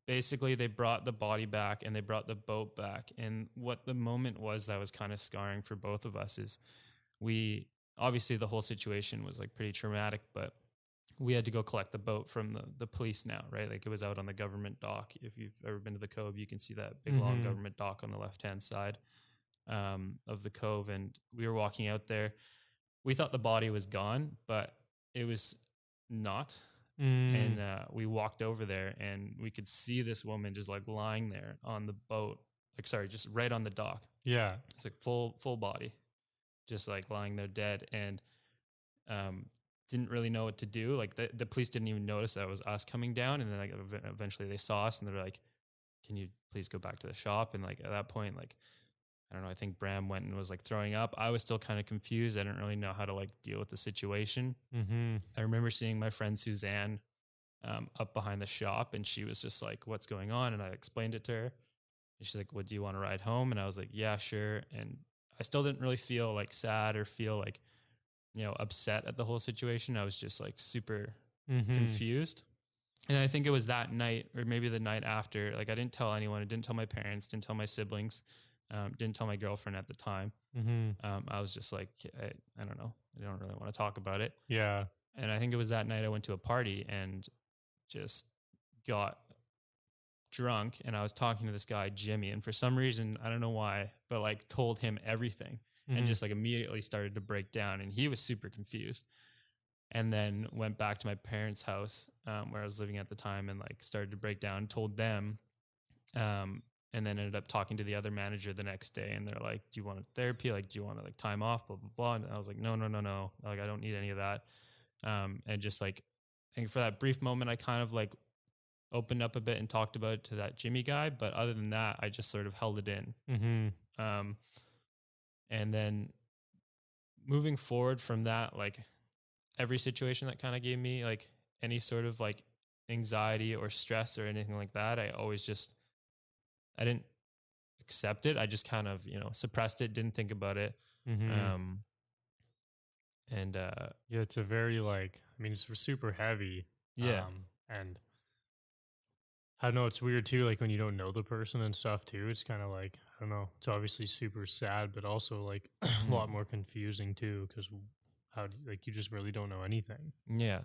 basically they brought the body back and they brought the boat back. And what the moment was that was kind of scarring for both of us is we obviously the whole situation was like pretty traumatic, but we had to go collect the boat from the police now, right? Like it was out on the government dock. If you've ever been to the Cove, you can see that big long government dock on the left-hand side of the Cove. And we were walking out there. We thought the body was gone, but it was not. And we walked over there and we could see this woman just like lying there on the boat, like, sorry, just right on the dock. Yeah. It's like full body, just like lying there dead. And didn't really know what to do. Like the police didn't even notice that it was us coming down. And then like eventually they saw us and they're like, can you please go back to the shop? And like at that point, like, I don't know, I think Bram went and was like throwing up. I was still kind of confused. I didn't really know how to like deal with the situation. I remember seeing my friend Suzanne up behind the shop and she was just like, what's going on? And I explained it to her. And she's like, what, do you want to ride home? And I was like, yeah, sure. And I still didn't really feel like sad or feel like, you know, upset at the whole situation. I was just like super confused. And I think it was that night or maybe the night after, like I didn't tell anyone. I didn't tell my parents, didn't tell my siblings, didn't tell my girlfriend at the time. I was just like, I don't know. I don't really want to talk about it. Yeah. And I think it was that night I went to a party and just got drunk and I was talking to this guy, Jimmy. And for some reason, I don't know why, but like told him everything. And just like immediately started to break down and he was super confused and then went back to my parents' house where I was living at the time and like started to break down, told them, and then ended up talking to the other manager the next day and they're like, do you want therapy? Like, do you want to like time off, blah, blah, blah. And I was like, no. Like, I don't need any of that. And just like, I think for that brief moment, I kind of like opened up a bit and talked about it to that Jimmy guy. But other than that, I just sort of held it in. And then moving forward from that, like every situation that kind of gave me like any sort of like anxiety or stress or anything like that, I didn't accept it. I just kind of, you know, suppressed it, didn't think about it. Yeah, it's a very like, I mean, it's super heavy. Yeah. And I don't know, it's weird too, like when you don't know the person and stuff too. It's kind of like, I don't know, it's obviously super sad, but also like a lot more confusing too, because like you just really don't know anything. Yeah.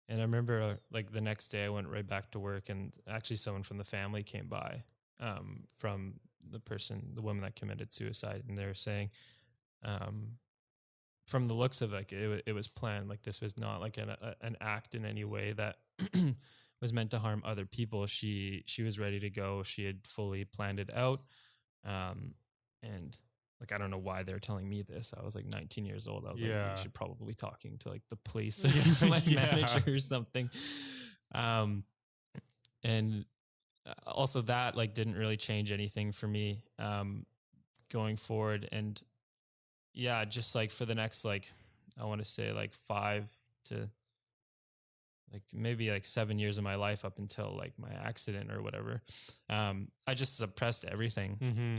And I remember like the next day I went right back to work and actually someone from the family came by from the woman that committed suicide. And they were saying, from the looks of like it was planned. Like this was not like an act in any way that was meant to harm other people. She was ready to go. She had fully planned it out. And like, I don't know why they're telling me this. I was like 19 years old. I was like, you should probably be talking to like the police or like manager or something. And also that like didn't really change anything for me going forward. And yeah, just like for the next, like, I want to say like 5 to like maybe like 7 years of my life up until like my accident or whatever. I just suppressed everything.